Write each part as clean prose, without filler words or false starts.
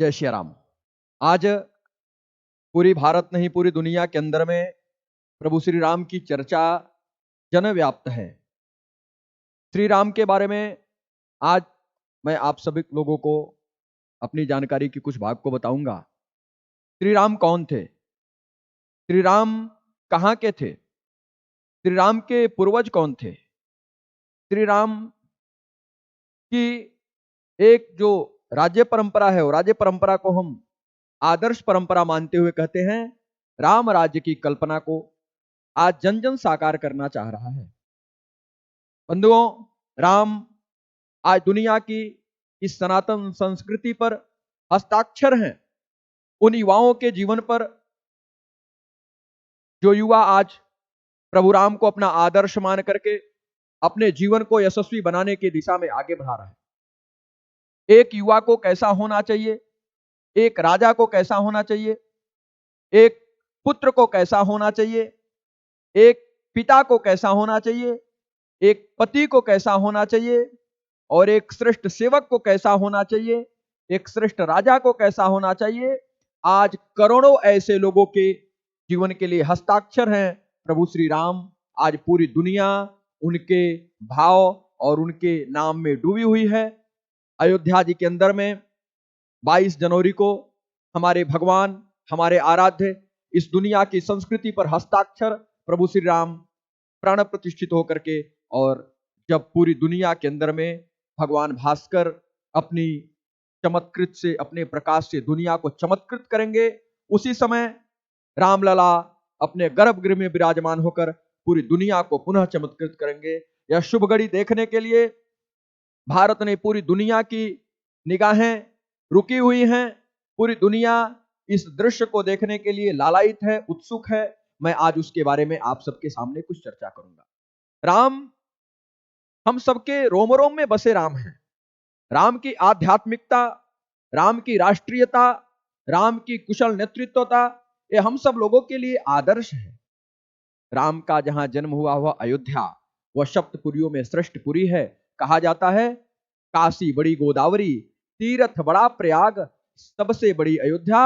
जय श्री राम। आज पूरी भारत नहीं पूरी दुनिया के अंदर में प्रभु श्री राम की चर्चा जनव्याप्त है। श्री राम के बारे में आज मैं आप सभी लोगों को अपनी जानकारी की कुछ भाग को बताऊंगा। श्री राम कौन थे? श्री राम कहाँ के थे? श्री राम के पूर्वज कौन थे? श्री राम की एक जो राज्य परंपरा है, वो राज्य परंपरा को हम आदर्श परंपरा मानते हुए कहते हैं राम राज्य की कल्पना को आज जन जन साकार करना चाह रहा है। बंधुओं, राम आज दुनिया की इस सनातन संस्कृति पर हस्ताक्षर हैं। उन युवाओं के जीवन पर जो युवा आज प्रभु राम को अपना आदर्श मान करके अपने जीवन को यशस्वी बनाने की दिशा में आगे बढ़ा रहा है। एक युवा को कैसा होना चाहिए, एक राजा को कैसा होना चाहिए, एक पुत्र को कैसा होना चाहिए, एक पिता को कैसा होना चाहिए, एक पति को कैसा होना चाहिए और एक श्रेष्ठ सेवक को कैसा होना चाहिए, एक श्रेष्ठ राजा को कैसा होना चाहिए, आज करोड़ों ऐसे लोगों के जीवन के लिए हस्ताक्षर हैं प्रभु श्री राम। आज पूरी दुनिया उनके भाव और उनके नाम में डूबी हुई है। अयोध्या जी के अंदर में 22 जनवरी को हमारे भगवान, हमारे आराध्य इस दुनिया की संस्कृति पर हस्ताक्षर प्रभु श्री राम प्राण प्रतिष्ठित होकर के, और जब पूरी दुनिया के अंदर में भगवान भास्कर अपनी चमत्कृत से, अपने प्रकाश से दुनिया को चमत्कृत करेंगे, उसी समय रामलला अपने गर्भगृह में विराजमान होकर पूरी दुनिया को पुनः चमत्कृत करेंगे। यह शुभ घड़ी देखने के लिए भारत ने पूरी दुनिया की निगाहें रुकी हुई हैं। पूरी दुनिया इस दृश्य को देखने के लिए लालायित है, उत्सुक है। मैं आज उसके बारे में आप सबके सामने कुछ चर्चा करूंगा। राम हम सबके रोम रोम में बसे राम हैं। राम की आध्यात्मिकता, राम की राष्ट्रीयता, राम की कुशल नेतृत्वता, ये हम सब लोगों के लिए आदर्श है। राम का जहां जन्म हुआ वह अयोध्या, वह सप्तपुरियों में श्रेष्ठ पुरी है। कहा जाता है काशी बड़ी गोदावरी, तीर्थ बड़ा प्रयाग, सबसे बड़ी अयोध्या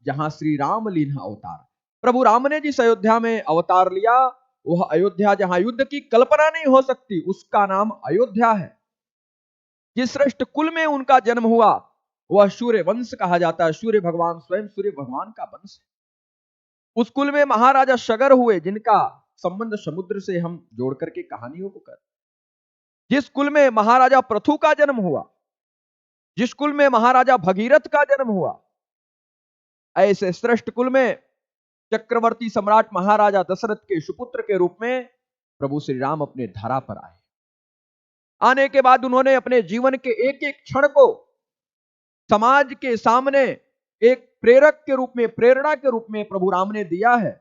जहां श्री राम लीन्हा अवतार। प्रभु राम ने जिस अयोध्या में अवतार लिया, वह अयोध्या जहां युद्ध की कल्पना नहीं हो सकती, उसका नाम अयोध्या है। जिस श्रेष्ठ कुल में उनका जन्म हुआ वह सूर्य वंश कहा जाता है। सूर्य भगवान स्वयं सूर्य भगवान का वंश है। उस कुल में महाराजा सगर हुए, जिनका संबंध समुद्र से हम जोड़ करके कहानियों को कर। जिस कुल में महाराजा पृथु का जन्म हुआ, जिस कुल में महाराजा भगीरथ का जन्म हुआ, ऐसे श्रेष्ठ कुल में चक्रवर्ती सम्राट महाराजा दशरथ के सुपुत्र के रूप में प्रभु श्री राम अपने धरा पर आए। आने के बाद उन्होंने अपने जीवन के एक एक क्षण को समाज के सामने एक प्रेरक के रूप में, प्रेरणा के रूप में प्रभु राम ने दिया है।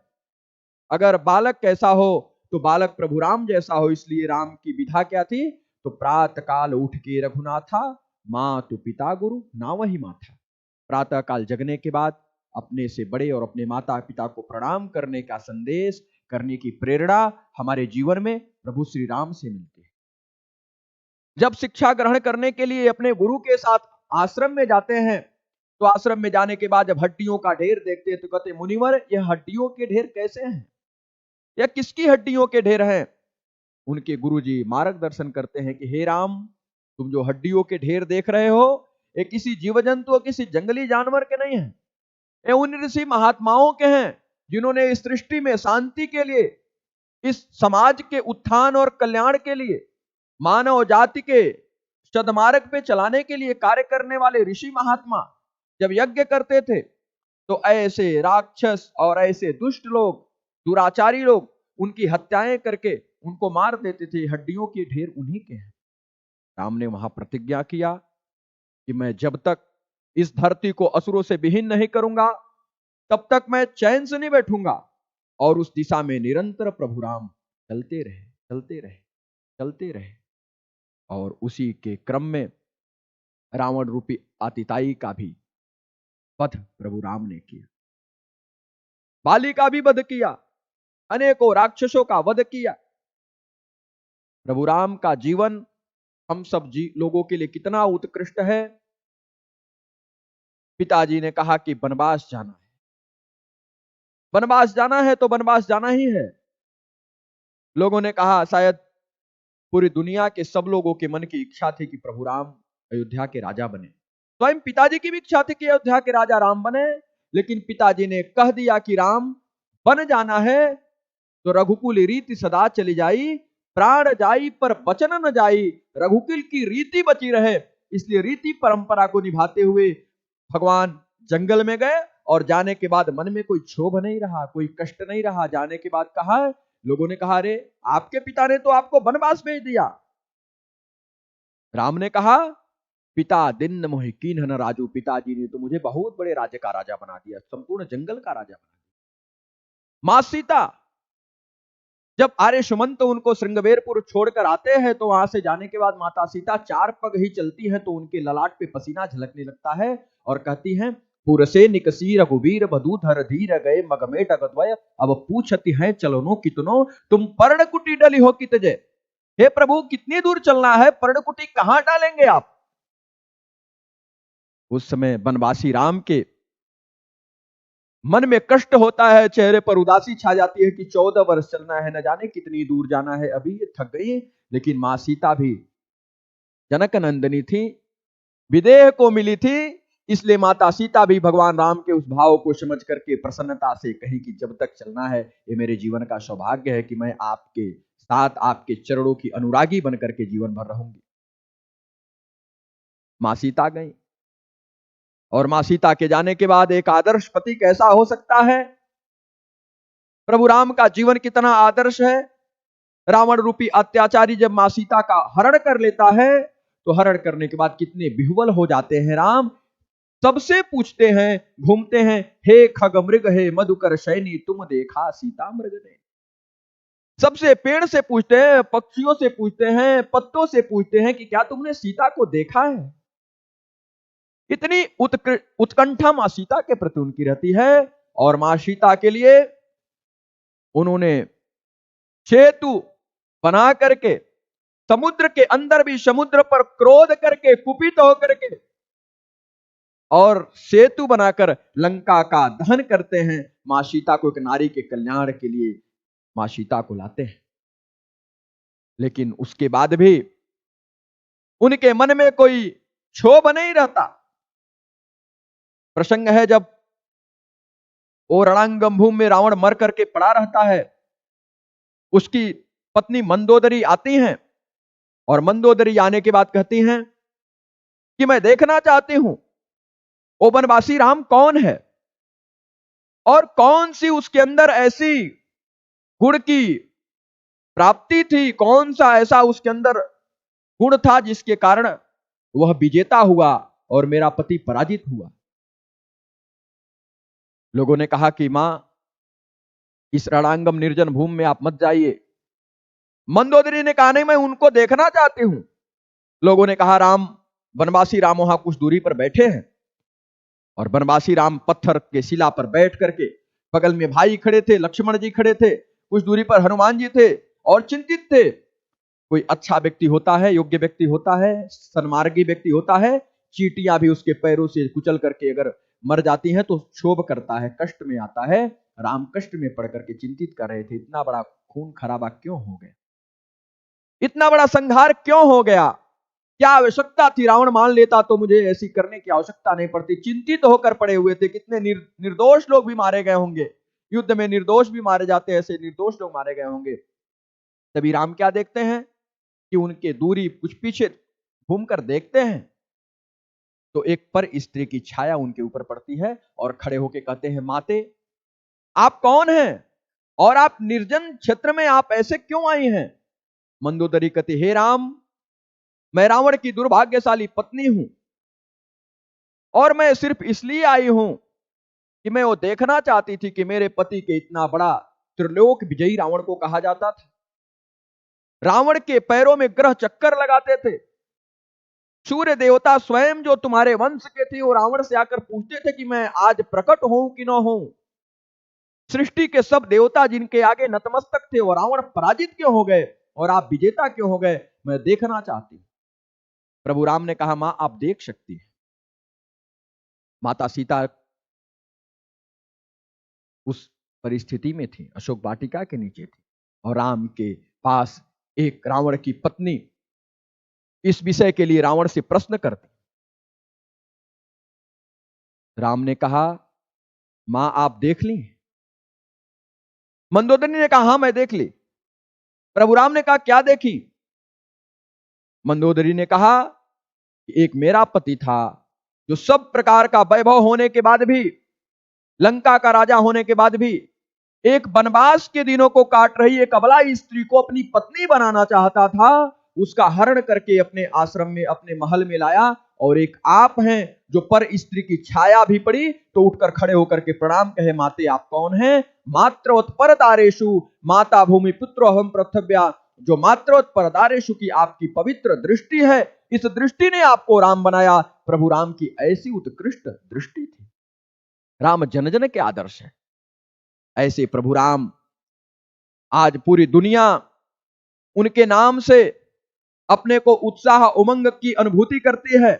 अगर बालक कैसा हो तो बालक प्रभु राम जैसा हो। इसलिए राम की विधा क्या थी? तो प्रातः काल उठ के रघुनाथा, मां तो पिता गुरु ना वही माथा। प्रातः काल जगने के बाद अपने से बड़े और अपने माता पिता को प्रणाम करने का संदेश, करने की प्रेरणा हमारे जीवन में प्रभु श्री राम से मिलती है। जब शिक्षा ग्रहण करने के लिए अपने गुरु के साथ आश्रम में जाते हैं, तो आश्रम में जाने के बाद जब हड्डियों का ढेर देखते हैं तो कहते, मुनिवर यह हड्डियों के ढेर कैसे हैं? यह किसकी हड्डियों के ढेर हैं? उनके गुरुजी मार्गदर्शन करते हैं कि हे राम, तुम जो हड्डियों के ढेर देख रहे हो, ये किसी जीव जंतु, किसी जंगली जानवर के नहीं है। ये उन ऋषि महात्माओं के हैं जिन्होंने इस सृष्टि में शांति के लिए, इस समाज के उत्थान और कल्याण के लिए, मानव जाति के सदमार्ग पे चलाने के लिए कार्य करने वाले ऋषि महात्मा जब यज्ञ करते थे, तो ऐसे राक्षस और ऐसे दुष्ट लोग, दुराचारी लोग उनकी हत्याएं करके उनको मार देते थे। हड्डियों के ढेर उन्हीं के हैं। राम ने वहां प्रतिज्ञा किया कि मैं जब तक इस धरती को असुरों से विहीन नहीं करूंगा, तब तक मैं चैन से नहीं बैठूंगा। और उस दिशा में निरंतर प्रभु राम चलते रहे, चलते रहे, चलते रहे। और उसी के क्रम में रावण रूपी आतिताई का भी वध प्रभु राम ने किया, बाली का भी वध किया, अनेकों राक्षसों का वध किया। प्रभु राम का जीवन हम सब लोगों के लिए कितना उत्कृष्ट है। पिताजी ने कहा कि वनवास जाना है, वनवास जाना है तो वनवास जाना ही है। लोगों ने कहा शायद पूरी दुनिया के सब लोगों के मन की इच्छा थी कि प्रभु राम अयोध्या के राजा बने। स्वयं पिताजी की भी इच्छा थी कि अयोध्या के राजा राम बने, लेकिन पिताजी ने कह दिया कि राम बन जाना है तो रघुकुल रीति सदा चली जाई, प्राण जाई पर वचन न जाई, रघुकुल की रीति बची रहे। इसलिए रीति परंपरा को निभाते हुए भगवान जंगल में गए और जाने के बाद मन में कोई क्षोभ नहीं रहा, कोई कष्ट नहीं रहा। जाने के बाद कहा, लोगों ने कहा, अरे आपके पिता ने तो आपको वनवास भेज दिया। राम ने कहा, पिता दिन मोहि कीन्ह न राजू, पिताजी ने तो मुझे बहुत बड़े राज्य का राजा बना दिया, संपूर्ण जंगल का राजा बना दिया। मां सीता जब आर्य सुमंत उनको श्रृंगवेरपुर छोड़कर आते हैं तो वहां से जाने के बाद माता सीता 4 पग ही चलती हैं तो उनके ललाट पे पसीना झलकने लगता है और कहती हैं, पुरसे निकसी रघुवीर बधूधर धीर गए मगमे डगद्वय, अब पूछती हैं चलनो कितनो, तुम पर्णकुटी डली हो कित जय। हे प्रभु कितनी दूर चलना है, पर्णकुटी कहां डालेंगे आप। उस समय वनवासी राम के मन में कष्ट होता है, चेहरे पर उदासी छा जाती है कि 14 वर्ष चलना है, न जाने कितनी दूर जाना है, अभी ये थक गई। लेकिन मां सीता भी जनक नंदनी थी, विदेह को मिली थी, इसलिए माता सीता भी भगवान राम के उस भाव को समझ करके प्रसन्नता से कही कि जब तक चलना है, ये मेरे जीवन का सौभाग्य है कि मैं आपके साथ आपके चरणों की अनुरागी बनकर के जीवन भर रहूंगी। मां सीता गई और मां सीता के जाने के बाद एक आदर्श पति कैसा हो सकता है, प्रभु राम का जीवन कितना आदर्श है। रावण रूपी अत्याचारी जब मां सीता का हरण कर लेता है तो हरण करने के बाद कितने विह्वल हो जाते हैं राम। सबसे पूछते हैं, घूमते हैं, हे खग मृग हे मधुकर शैनी, तुम देखा सीता मृग ने। सबसे पेड़ से पूछते हैं, पक्षियों से पूछते हैं, पत्तों से पूछते हैं कि क्या तुमने सीता को देखा है। इतनी उत्कंठा मां सीता के प्रति उनकी रहती है और मां सीता के लिए उन्होंने सेतु बना करके समुद्र के अंदर भी समुद्र पर क्रोध करके कुपित होकर के और सेतु बनाकर लंका का दहन करते हैं। मां सीता को एक नारी के कल्याण के लिए मां सीता को लाते हैं, लेकिन उसके बाद भी उनके मन में कोई क्षोभ नहीं रहता। प्रसंग है जब वो रणांगम भूमि में रावण मर करके पड़ा रहता है, उसकी पत्नी मंदोदरी आती हैं और मंदोदरी आने के बाद कहती हैं कि मैं देखना चाहती हूं वो वनवासी राम कौन है और कौन सी उसके अंदर ऐसी गुण की प्राप्ति थी, कौन सा ऐसा उसके अंदर गुण था जिसके कारण वह विजेता हुआ और मेरा पति पराजित हुआ। लोगों ने कहा कि मां इस रणांगम निर्जन भूमि में आप मत जाइए। मंदोदरी ने कहा, नहीं मैं उनको देखना चाहती हूं। लोगों ने कहा, राम वनवासी राम वहां कुछ दूरी पर बैठे हैं और वनवासी राम पत्थर के शिला पर बैठ करके, बगल में भाई खड़े थे, लक्ष्मण जी खड़े थे, कुछ दूरी पर हनुमान जी थे और चिंतित थे। कोई अच्छा व्यक्ति होता है, योग्य व्यक्ति होता है, सन्मार्गी व्यक्ति होता है, चींटियां भी उसके पैरों से कुचल करके अगर मर जाती हैं तो क्षोभ करता है, कष्ट में आता है। राम कष्ट में पड़ करके चिंतित कर रहे थे, इतना बड़ा खून खराबा क्यों हो गया, इतना बड़ा संहार क्यों हो गया, क्या आवश्यकता थी, रावण मान लेता तो मुझे ऐसी करने की आवश्यकता नहीं पड़ती। चिंतित होकर पड़े हुए थे, कितने निर्दोष लोग भी मारे गए होंगे, युद्ध में निर्दोष भी मारे जाते हैं, ऐसे निर्दोष लोग मारे गए होंगे। तभी राम क्या देखते हैं कि उनके दूरी कुछ पीछे घूमकर देखते हैं तो एक पर स्त्री की छाया उनके ऊपर पड़ती है और खड़े होकर कहते हैं, माते आप कौन हैं और आप निर्जन क्षेत्र में आप ऐसे क्यों आई हैं। मंदोदरी कहते, हे राम मैं रावण की दुर्भाग्यशाली पत्नी हूं और मैं सिर्फ इसलिए आई हूं कि मैं वो देखना चाहती थी कि मेरे पति के इतना बड़ा त्रिलोक विजयी रावण को कहा जाता था, रावण के पैरों में ग्रह चक्कर लगाते थे, सूर्य देवता स्वयं जो तुम्हारे वंश के थे वो रावण से आकर पूछते थे कि मैं आज प्रकट हूं कि न हूं, सृष्टि के सब देवता जिनके आगे नतमस्तक थे वो रावण पराजित क्यों हो गए और आप विजेता क्यों हो गए, मैं देखना चाहती हूं। प्रभु राम ने कहा, मां आप देख सकती हैं। माता सीता उस परिस्थिति में थी, अशोक वाटिका के नीचे थी, और राम के पास एक रावण की पत्नी इस विषय के लिए रावण से प्रश्न करती। राम ने कहा, मां आप देख ली? मंदोदरी ने कहा, हां मैं देख ली। प्रभु राम ने कहा, क्या देखी? मंदोदरी ने कहा, एक मेरा पति था जो सब प्रकार का वैभव होने के बाद भी, लंका का राजा होने के बाद भी, एक वनवास के दिनों को काट रही एक अबला स्त्री को अपनी पत्नी बनाना चाहता था। उसका हरण करके अपने आश्रम में, अपने महल में लाया, और एक आप हैं जो पर स्त्री की छाया भी पड़ी तो उठकर खड़े होकर के प्रणाम कहे, माते आप कौन हैं? मात्रवत परदारेषु माता भूमि पुत्रो अहम पृथव्या। जो मात्रवत परदारेषु की आपकी पवित्र दृष्टि है, इस दृष्टि ने आपको राम बनाया। प्रभु राम की ऐसी उत्कृष्ट दृष्टि थी। राम जन जन के आदर्श है। ऐसे प्रभु राम आज पूरी दुनिया उनके नाम से अपने को उत्साह उमंग की अनुभूति करती है।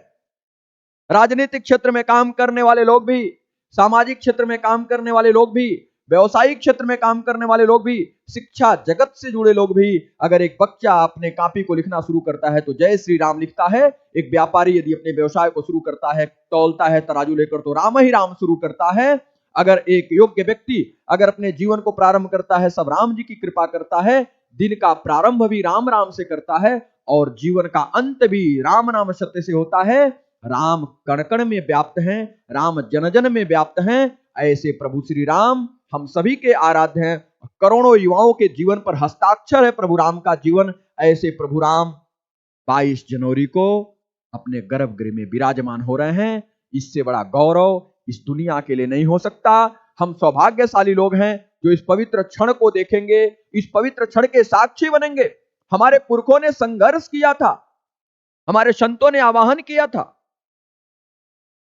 राजनीतिक क्षेत्र में काम करने वाले लोग भी, सामाजिक क्षेत्र में काम करने वाले लोग भी, व्यवसायिक क्षेत्र में काम करने वाले लोग भी, शिक्षा जगत से जुड़े लोग भी, अगर एक बच्चा अपने कॉपी को लिखना शुरू करता है तो जय श्री राम लिखता है। एक व्यापारी यदि अपने व्यवसाय को शुरू करता है, तौलता है तराजू लेकर, तो राम ही राम शुरू करता है। अगर एक योग्य व्यक्ति अगर अपने जीवन को प्रारंभ करता है, सब राम जी की कृपा करता है। दिन का प्रारंभ भी राम राम से करता है और जीवन का अंत भी राम नाम सत्य से होता है। राम कण कण में व्याप्त हैं, राम जन जन में व्याप्त हैं। ऐसे प्रभु श्री राम हम सभी के आराध्य हैं। करोड़ों युवाओं के जीवन पर हस्ताक्षर है प्रभु राम का जीवन। ऐसे प्रभु राम 22 जनवरी को अपने गर्भगृह में विराजमान हो रहे हैं। इससे बड़ा गौरव इस दुनिया के लिए नहीं हो सकता। हम सौभाग्यशाली लोग हैं जो इस पवित्र क्षण को देखेंगे, इस पवित्र क्षण के साक्षी बनेंगे। हमारे पुरखों ने संघर्ष किया था, हमारे संतों ने आवाहन किया था।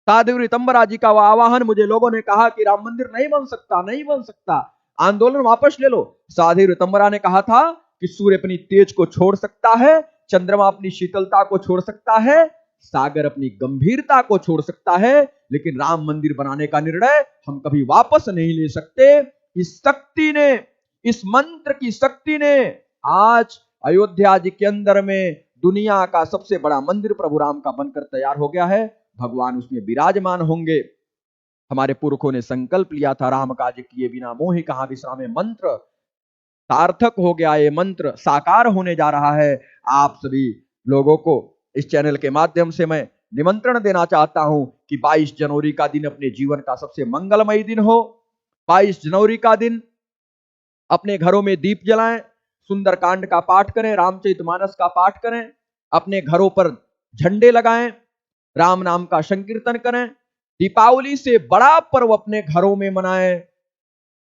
साधु ऋतंबरा जी का वह आवाहन, मुझे लोगों ने कहा कि राम मंदिर नहीं बन सकता, नहीं बन सकता, आंदोलन वापस ले लो। साधु ऋतंबरा ने कहा था कि सूर्य अपनी तेज को छोड़ सकता है, चंद्रमा अपनी शीतलता को छोड़ सकता है, सागर अपनी गंभीरता को छोड़ सकता है, लेकिन राम मंदिर बनाने का निर्णय हम कभी वापस नहीं ले सकते। इस शक्ति ने, इस मंत्र की शक्ति ने आज अयोध्या जी के अंदर में दुनिया का सबसे बड़ा मंदिर प्रभु राम का बनकर तैयार हो गया है। भगवान उसमें विराजमान होंगे। हमारे पुरखों ने संकल्प लिया था, राम काज किए बिना मोहि कहां विश्रामे। मंत्र सार्थक हो गया, ये मंत्र साकार होने जा रहा है। आप सभी लोगों को इस चैनल के माध्यम से मैं निमंत्रण देना चाहता हूं कि 22 जनवरी का दिन अपने जीवन का सबसे मंगलमय दिन हो। 22 जनवरी का दिन अपने घरों में दीप जलाएं, सुंदरकांड का पाठ करें, रामचरितमानस का पाठ करें, अपने घरों पर झंडे लगाएं, राम नाम का संकीर्तन करें। दीपावली से बड़ा पर्व अपने घरों में मनाएं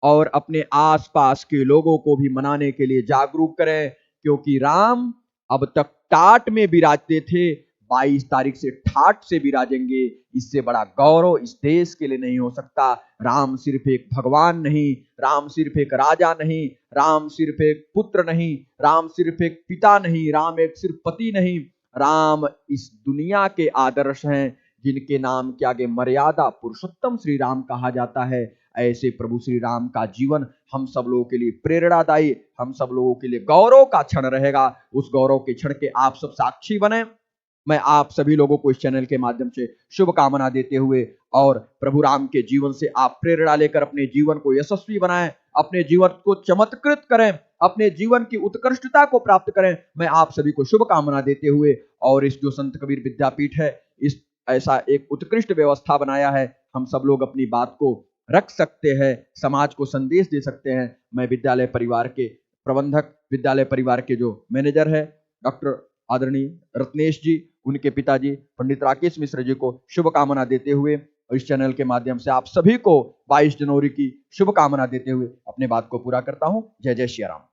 और अपने आसपास के लोगों को भी मनाने के लिए जागरूक करें, क्योंकि राम अब तक टाट में विराजते थे, 22 तारीख से ठाट से विराजेंगे। इससे बड़ा गौरव इस देश के लिए नहीं हो सकता। राम सिर्फ एक भगवान नहीं, राम सिर्फ एक राजा नहीं, राम सिर्फ एक पुत्र नहीं, राम सिर्फ एक पिता नहीं, राम एक सिर्फ पति नहीं, राम इस दुनिया के आदर्श हैं जिनके नाम के आगे मर्यादा पुरुषोत्तम श्री राम कहा जाता है। ऐसे प्रभु श्री राम का जीवन हम सब लोगों के लिए प्रेरणादायी, हम सब लोगों के लिए गौरव का क्षण रहेगा। उस गौरव के क्षण के आप सब साक्षी बने। मैं आप सभी लोगों को इस चैनल के माध्यम से शुभकामना देते हुए और प्रभु राम के जीवन से आप प्रेरणा लेकर अपने जीवन को यशस्वी बनाएं, अपने जीवन को चमत्कृत करें, अपने जीवन की उत्कृष्टता को प्राप्त करें। मैं आप सभी को शुभकामना देते हुए, और इस जो संत कबीर विद्यापीठ है, इस ऐसा एक उत्कृष्ट व्यवस्था बनाया है, हम सब लोग अपनी बात को रख सकते हैं, समाज को संदेश दे सकते हैं। मैं विद्यालय परिवार के प्रबंधक, विद्यालय परिवार के जो मैनेजर है डॉक्टर आदरणीय रत्नेश जी, उनके पिताजी पंडित राकेश मिश्र जी को शुभकामना देते हुए और इस चैनल के माध्यम से आप सभी को 22 जनवरी की शुभकामना देते हुए अपने बात को पूरा करता हूं। जय जय श्री राम।